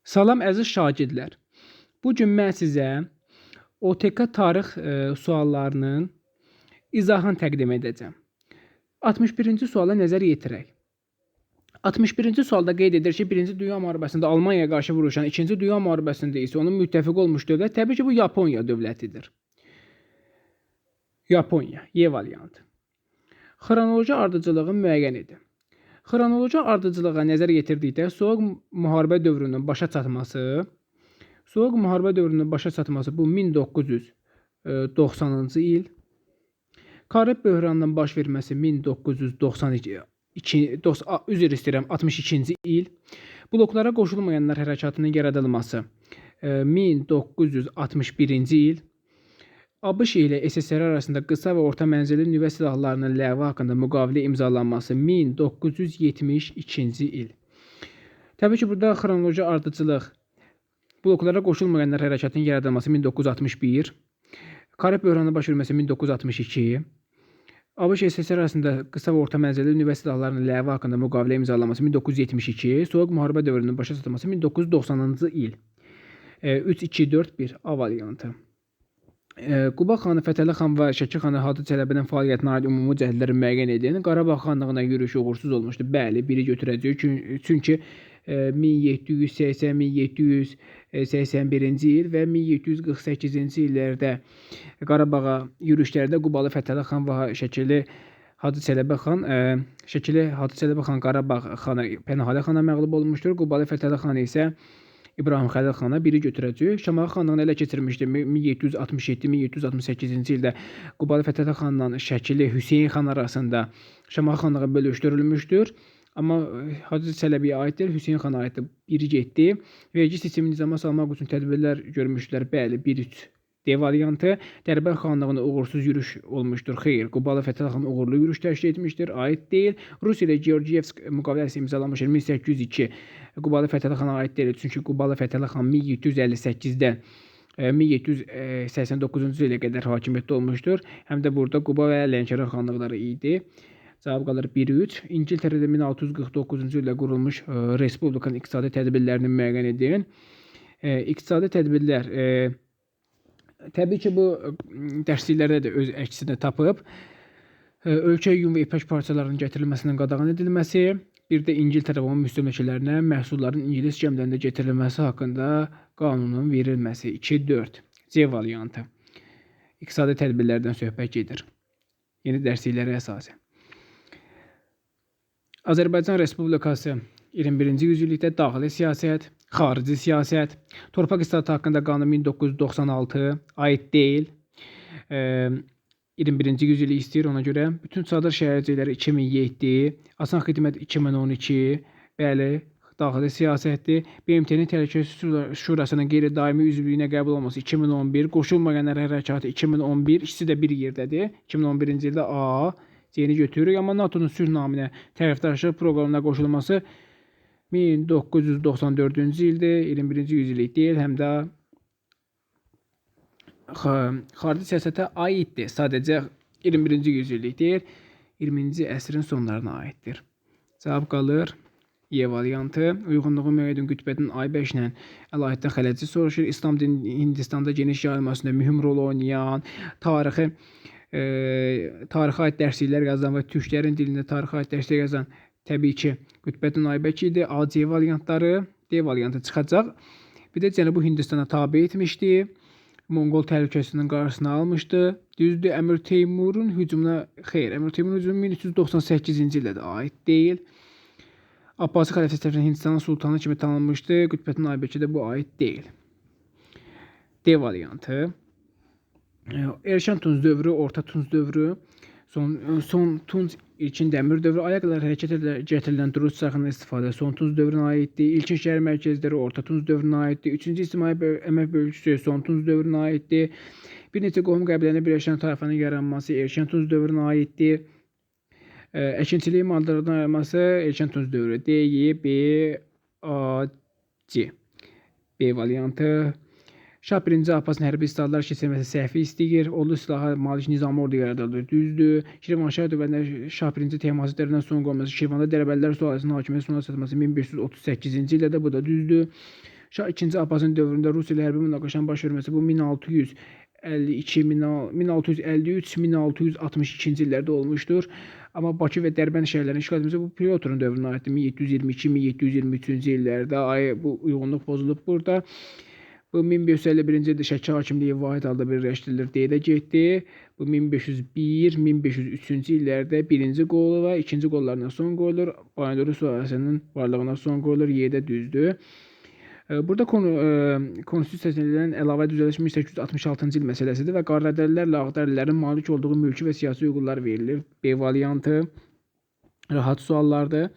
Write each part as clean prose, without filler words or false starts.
Salam əziz şagirdlər. Bu gün mən sizə OTK tarix suallarının izahını təqdim edəcəm. 61-ci suala nəzər yetirək. 61-ci sualda qeyd edir ki, 1-ci Dünya müharibəsində Almaniyaya qarşı vuruşan, 2-ci Dünya müharibəsində isə onun müttəfiqi olmuş dövlət təbii ki, bu Yaponiya dövlətidir. Yaponiya, Y variantı. Xronoloji ardıcılığın müəyyən edin. Xronoloji ardıcılığa nəzər yetirdikdə Soyuq müharibə dövrünün başa çatması, bu 1990-cı il, Karib böhranının baş verməsi 1962-ci il, bloklara qoşulmayanlar hərəkatının yaradılması 1961-ci il, ABŞ ilə SSR arasında qısa və orta mənzilli nüvə silahlarının ləğvi haqqında müqavilə imzalanması 1972-ci il. Təbii ki, burada xronoloji ardıcılıq, bloklara qoşulmayanlar hərəkatının yaradılması 1961, Karib böhranının baş verməsi 1962, ABŞ SSR arasında qısa və orta mənzilli nüvə silahlarının ləğvi haqqında müqavilə imzalanması 1972, Soyuq müharibə dövrünün başa çatılması 1990-cı il. 3-2-4-1 A variantı. Quba xanı, Fətəli xan və Şəki xanı Hacı Çələbinin fəaliyyətinə aid ümumi cəhdləri müəyyən edin. Qarabağ xanlığına yürüşü uğursuz olmuşdu. Bəli, biri götürəcək. Çünki 1780-1781-ci il və 1748-ci illərdə Qarabağa yürüşlərdə Qubalı Fətəli xan və Şəkili Hacı Çələbi xan Qarabağ xanı Pənahalı xana məğlub olmuşdur. Qubalı Fətəli xan isə İbrahim Xəlil xana biri götürəcək. Şamaxı xanlığını ələ keçirmişdi. 1767-1768-ci ildə Qubalı Fətəli xanla Şəkili Hüseyn xan arasında Şamaxı xanlığı bölüşdürülmüşdür. Amma Hacı Çələbiyə aiddir, Hüseyn xana aiddir. Biri getdi. Vergi sistemini nizama salmaq üçün tədbirlər görmüşdülər. Bəli, 1-3 D variantı. Dərbənd xanlığına uğursuz yürüş olmuşdur. Xeyr, Qubalı Fətəli xan uğurlu yürüş təşkil etmişdir. Aid deyil. Rusiya ilə Georgiyevsk müqaviləsi imzalanmışdır 1802. Qubalı Fətəli xana aid deyil. Çünki Qubalı Fətəli xan 1758-dən 1789-cu ilə qədər hakimiyyətdə olmuşdur. Həm də burada Quba və Lənkəran xanlıqları idi. Cavab qalır 1-3. İngiltərədə 1649-cu ildə qurulmuş Respublikanın iqtisadi tədbirlərini müəyyən edin. İqtisadi tədbirlər təbii ki, bu dərsliklərdə də öz əksini tapıb. Ölkəyə yun və ipək parçalarının gətirilməsinin qadağan edilməsi, bir də İngiltərə və onun müstəmləkələrinə məhsulların ingilis gəmilərində gətirilməsi haqqında qanunun verilməsi 2-4 C variantı. İqtisadi tədbirlərdən söhbət gedir. Yeni dərsliklərə əsasən. Azərbaycan Respublikası 21-ci yüzillikdə daxili siyasət, xarici siyasət, torpaq islahatı haqqında qanun 1996 aid deyil. 21-ci yüzillik istəyir ona görə. Bütün çadır şəhərcikləri 2007, asan xidmət 2012, bəli, daxili siyasətdir. BMT-nin Təhlükəsizlik Şurasının qeyri-daimi üzvlüyünə qəbul olması 2011, qoşulmayanlar hərəkatı 2011, ikisi də bir yerdədir. 2011-ci ildə A, C-ni götürürük. Amma NATO-nun sülh naminə tərəfdaşlıq proqramına qoşulması 1994-cü ildir, 21-ci yüzillik deyil, həm də xarici siyasətə aiddir. Sadəcə 21-ci yüzillik deyil, 20-ci əsrin sonlarına aiddir. Cavab qalır Y variantı. Uyğunluğu müəyyən qütbətin I5 ilə əlaqətdə xələci soruşur. İslam dininin Hindistanda geniş yayılmasında mühüm rol oynayan, tarixə aid dərsliklər yazan və türklərin dilində tarixə aid dərsliklər yazan təbii ki, qütbətin I5 idi. A, C variantları, D variantı çıxacaq. Bir də Cənubi Hindistana tabe etmişdi. Monqol təhlükəsinin qarşısını almışdı. Düzdür, Əmir Teymurun hücumuna, xeyr, Əmir Teymurun hücumu 1398-ci ildə də aid deyil. Abbasi xəlifəsi tərəfindən Hindistanın sultanı kimi tanınmışdı. Qütbətin I5-də bu aid deyil. D variantı. Erkən Tunc dövrü, Orta Tunc dövrü, son Tunc, ilkin Dəmir dövrü, ayaqlar hərəkət gətirilən duruş çarxının istifadə son Tunc dövrünə aiddir. İlkin şəhər mərkəzləri Orta Tunc dövrünə aiddir. 3-cü ictimai əmək bölgüsü son Tunc dövrünə aiddir. Bir neçə qohum qəbilənin birləşən tayfanın yaranması Erkən Tunc dövrünə aiddir. Əkinçiliyi mallardan ayırması Erkən Tunc dövrü. D, Y, B, A, C. B variantı. Şah 1-ci Abbasın hərbi islahatlar keçirməsi səhvi istəyir. Ordu silaha malik nizami ordu yaradılır. Düzdür. Şirvanşah dövründə Şah 1-ci Teymasi tərəfindən son qoyulması, Şirvanda Dərbəndilər sülaləsinin hakimiyyəti sona çatması 1538-ci ildə də bu da düzdür. Şah II. Abbasın dövründə Rusiya ilə hərbi münaqişənin baş verməsi bu 1653-1662 illərdə olmuşdur. Amma Bakı və Dərbənd şəhərlərinin işğal edilməsi bu Pyotrun dövrünə aiddir. 1722-1723-cü illərdə bu uyğunluq pozulub burada. Bu 1551-ci ildə Şəki hakimliyi vahid halda birləşdirilir deyə də getdi. Bu 1501-1503-cü illərdə birinci qolu və ikinci qollarına son qoyulur. Bayandurlu sülaləsinin varlığına son qoyulur. Yerdə düzdür. Burada konstitusiyasına əlavə düzəliş 1866-cı il məsələsidir və Qaradərlilərlə Ağdərlilərin malik olduğu mülki və siyasi hüquqlar verilir. B variantı rahat suallardır.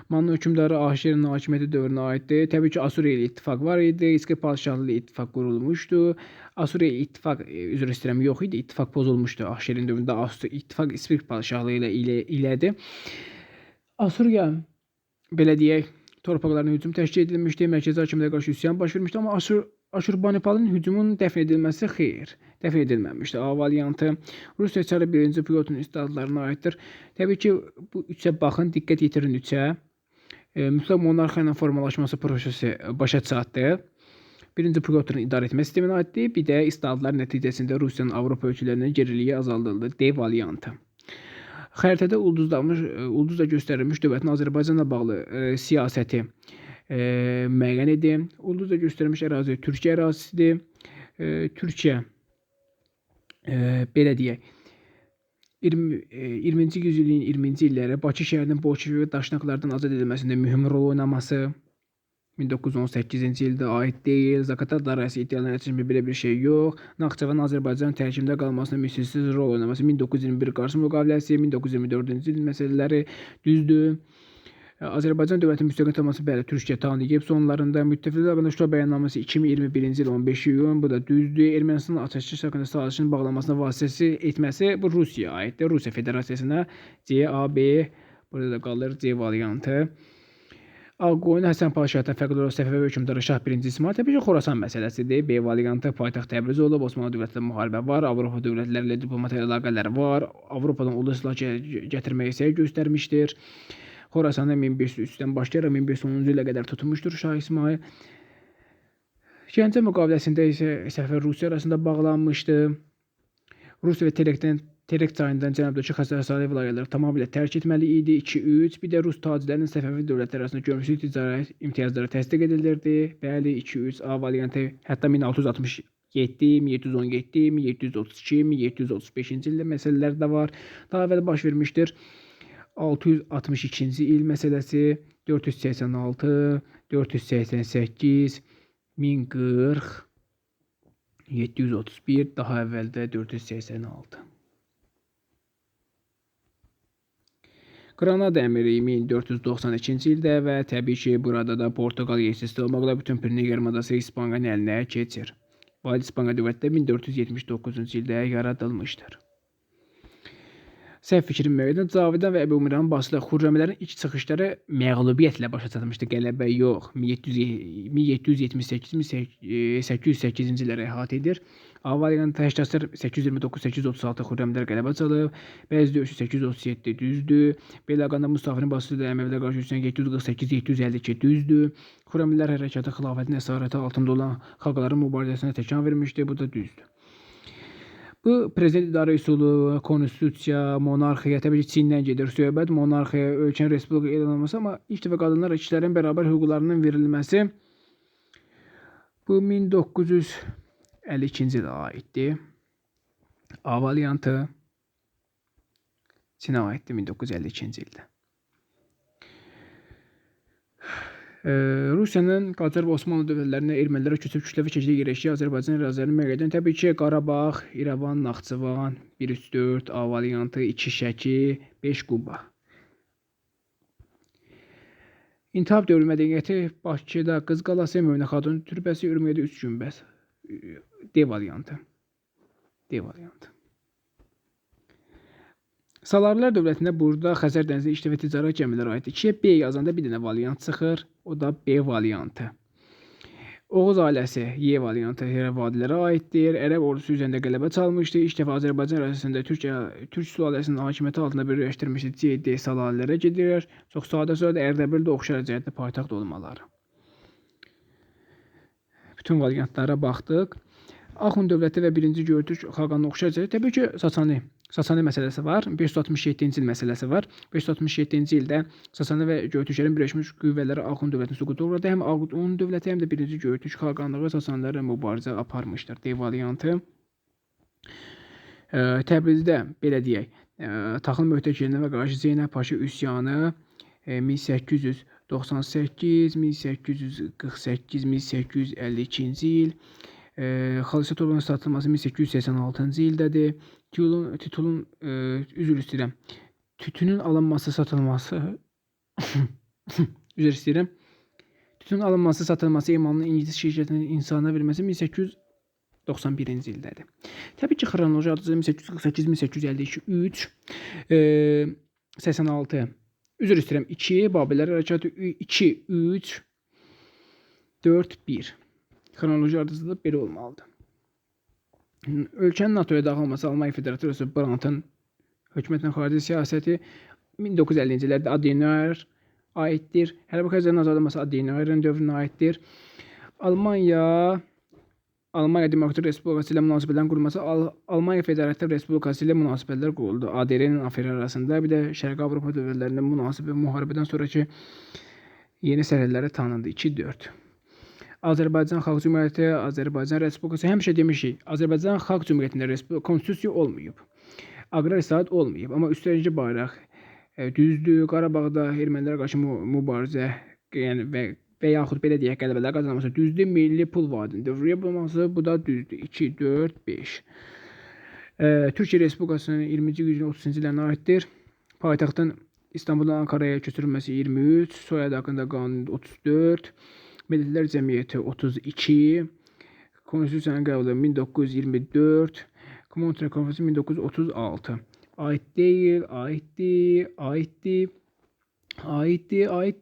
Manna hökmdarı Ahşerin hakimiyyəti dövrünə aiddir. Təbii ki, Asuriya ilə ittifaq var idi. İski padşahlığı ilə ittifaq qurulmuşdu. Asuriya ittifaq, üzr istəyirəm, yox idi. İttifaq pozulmuşdu. Ahşerin dövründə ittifaq İsveç padşahlığı ilədir. Asuriya, belə deyək, torpaqlarına hücum təşkil edilmişdi. Mərkəzi hakimiyyətə qarşı üsyan baş vermişdi. Amma Aşurbanipalın hücumunun dəfn edilməsi xeyr, dəfn edilməmişdi. A variantı Rusiya çarı 1-ci Pyotr islahatlarına aiddir. Təbii ki, bu üçə baxın, diqqət yetirin üçə. Mütləq monarxiya ilə formalaşması prosesi başa çatdı. 1-ci Pyotrun idarə etmə sisteminə aiddir. Bir də islahatlar nəticəsində Rusiyanın Avropa ölkələrinin geriliyi azaldıldı. D variantı. Xəritədə ulduzla göstərilmiş dövlətin Azərbaycanla bağlı siyasəti müəyyən edin. Ulduzla göstərilmiş ərazi Türkiyə ərazisidir. Türkiyə, belə deyək, 20-ci yüzilliyin 20-ci illəri Bakı şəhərinin Bolşevik və daşnaqlardan azad edilməsində mühüm rol oynaması 1918-ci ildə aid deyil. Zaqatala darası iddialarına yetişmiş belə bir şey yox. Naxçıvanın Azərbaycan tərkibində qalmasına misilsiz rol oynaması 1921 Qarşı müqaviləsi, 1924-cü il məsələləri düzdür. Azərbaycan dövlətinin müstəqil olması bəli Türkiyə tanıyıb. Sonlarında müttəfiqlər haqqında Şura bəyannaməsi 2021-ci il 15 iyun, bu da düzdür. Ermənistanın atəşkəs haqqında sazişin bağlanmasına vasitəsi etməsi bu Rusiyaya aiddir. Rusiya Federasiyasına C, A, B, burada da qalır C variantı. Ağqoyun Həsən Paşahatdan fərqli olaraq Səfəvi hökmdarı Şah 1-ci İsmayıl təbii ki, Xorasan məsələsidir. B variantı paytaxt Təbriz olub, Osmanlı dövlətlə müharibə var, Avropa dövlətləri ilə diplomatik əlaqələr var, Avropadan ulu silah gətirməyə səy göstərmişdir. Xorasanı 1503-dən başlayaraq 1510-cu ilə qədər tutmuşdur Şah İsmayıl. Gəncə müqaviləsində isə Səfəvi Rusiya arasında bağlanmışdı. Rusiya və Terek çayından cənubdakı Xəzər vilayələri tamamilə tərk etməli idi. 2-3. Bir də Rus tacirlərinin Səfəvi dövlətləri arasında görmüşlük ticarət imtiyazları təsdiq edilirdi. Bəli, 2-3 A variantı hətta 1667, 1717, 1732, 1735-ci ildə məsələlər də var. Daha əvvəl baş vermişdir. 662-ci il məsələsi, 486, 488, 1040, 731, daha əvvəldə 486. Granada əmiri 1492-ci ildə və təbii ki, burada da Portuqal yersizdə olmaqla bütün Pireneya yarımadası İspaniyanın əlinə keçir. Vahid İspaniya dövləti 1479-cu ildə yaradılmışdır. Səhv fikrim müəyyən Cavidan və Əbu Umirənin basılı Xürrəmlərin ilk çıxışları məğlubiyyətlə başa çatmışdı. Qələbə yox. 1778-1808-ci illəri əhatə edir. A variantı təşkilatçılar 829-836 Xürrəmlər qələbə çalıb. Bəzi döyüşü 837 düzdür. Belaqanda Mustafanın basılı Əməvilər qarşı üsyan 748-752 düzdür. Xürrəmlər hərəkatı xilafətin əsarəti altında olan xalqların mübarizəsinə təkan vermişdi. Bu da düzdür. Bu prezident idarə üsulu, konstitusiya, monarxiya, təbii ki, Çindən gedir söhbət. Monarxiya, ölkənin respublika elan olunması, amma ilk dəfə qadınlar kişilərin bərabər hüquqlarının verilməsi bu 1952-ci ilə aiddir. A variantı Çinə aiddir 1952-ci ildə. Rusiyanın Qacar və Osmanlı dövlətlərinə ermənilərə köçüb kütləvi şəkildə yerləşdiyi Azərbaycan ərazilərinin məqsədindən təbii ki, Qarabağ, İrəvan, Naxçıvan, 1-3-4, A variantı, 2 Şəki, 5 Quba. İntihab dövrü mədəniyyəti Bakıda Qız qalası, Möminə xatun türbəsi, Ürümiyədə 3 günbəz. D variantı. D variantı. Salarilər dövlətində burada Xəzər dənizi işlə və ticarət gəmiləri aiddir. 2-yə B yazanda bir dənə variant çıxır. O da B variantı. Oğuz ailəsi Y variantı vadilərə aiddir. Ərəb ordusu üzərində qələbə çalmışdı. İlk dəfə Azərbaycan ərazisində Türk sülaləsinin hakimiyyəti altında birləşdirmişdi. C, D salarlərə gedir. Çox sadə sözlə Ərdəbil də oxşar cəhətdə paytaxt olmaları. bütün variantlara baxdıq. Axund dövləti və 1-ci Göytürk xaqanına oxşarca təbii ki, Sasani məsələsi var. 567-ci il məsələsi var. 567-ci ildə Sasani və Göytürklərin birləşmiş qüvvələri Axund dövlətini süqut uğradı. Həm Axund dövləti, həm də 1-ci Göytürk xaqanlığı Sasanilərlə mübarizə aparmışdır. D variantı. Təbrizdə belə deyək, taxıl möhtəkirlərinə və qarşı Zeynəb Paşa üsyanı 1898, 1848, 1852-ci il. Xalça torbanın satılması 1886-cı ildədir. Tütünün alınması, satılması üzr istəyirəm. Tütünün alınması, satılması emalının İngilis şirkətinin insana verilməsi 1891-ci ildədir. Təbii ki, xronoloji adı 1848, 1852, 3, 86, üzr istəyirəm, 2, Babillər hərəkatı 2, 3, 4, 1. Xronoloji ardıcılığı da belə olmalıdır. Ölkənin NATOya daxilması Almaniya Federasiyası Brandtın hökumətinin xarici siyasəti 1950-ci illərdə Adenauer aiddir. Hərbi xərclərin azaldılması Adenauerin dövrünə aiddir. Almaniya Demokratik Respublikası ilə münasibətlərin qurulması Almaniya Federativ Respublikası ilə münasibətlər quruldu. ADR-nin AFR arasında, bir də Şərqi Avropa dövlətlərinin müharibədən sonraki yeni sərhədləri tanındı. 2-4. Azərbaycan Xalq Cümhuriyyəti, Azərbaycan Respublikası, həmişə demişik, Azərbaycan Xalq Cümhuriyyətində konstitusiya olmayıb, aqrar islahat olmayıb, amma üstəlik bayraq düzdür, Qarabağda ermənilərə qarşı mübarizə, yəni və yaxud belə deyək, qələbələr qazanılması düzdür, milli pul vadinin dövrə yapılması, bu da düzdür. 2, 4, 5. Türkiyə Respublikasının 20-ci yüzyılın 30-cu illərinə aiddir. Paytaxtın İstanbuldan Ankaraya köçürülməsi 23, soyad haqqında qanun 34, Millətlər Cəmiyyəti 32, Konstitusiyanın qəbulu 1924, Kommunitə Konfransı 1936. Aid deyil, aid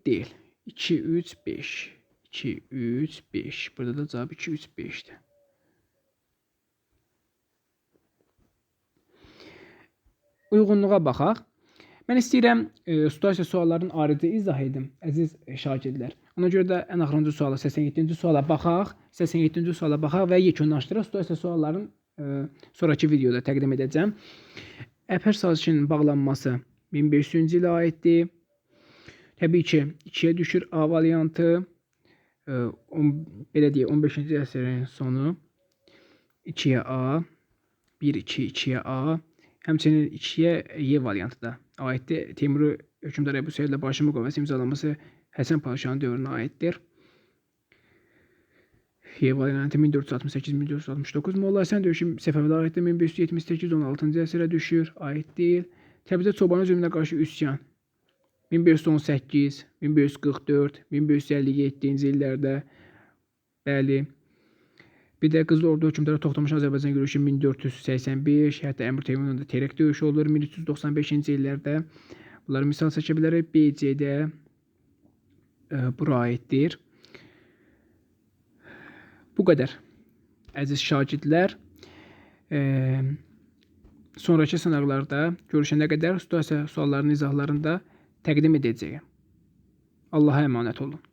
deyil. 2, 3, 5. 2, 3, 5. Burada da cavab 2, 3, 5'dir. Uyğunluğa baxaq. Mən istəyirəm situasiya suallarının ayrıca izah edim, əziz şagirdlər. Ona görə də ən axırıncı suala, 87-ci suala baxaq. 87-ci suala baxaq və yekunlaşdıraq. Situasiya suallarının sonraki videoda təqdim edəcəm. Əpər sazişinin bağlanması 1500-cü ilə aiddir. Təbii ki, 2-yə düşür A variantı. Belə deyək, 15-ci əsrin sonu 2-yə A, 1-2, 2-yə A. Həmçinin 2-yə Y variantı da aiddir. Teymuri hökmdar Əbu Səid ilə Barışın müqaviləsi imzalanması Həsən Paşanın dövrünə aiddir. Y variantı 1468-1469. Molla Həsən döyüşü Səfəvilər aiddir. 1578-16-cı əsrə düşür, aid deyil. Təbrizdə çobanın zülmünə qarşı üsyan 1518, 1544, 1557-ci illərdə, bəli. Bir də Qızıl Ordu hökmdarı Toxtamış Azərbaycan yürüyüşü 1485, hətta Əmir Teymurun da Terek döyüşü olur 1395-ci illərdə. Bunları misal çəkə bilərək. BC-də bura aiddir. Bu qədər. Əziz şagirdlər, sonraki sınaqlarda görüşənə qədər situasiya suallarının izahlarında təqdim edəcəyəm. Allah'a əmanət olun.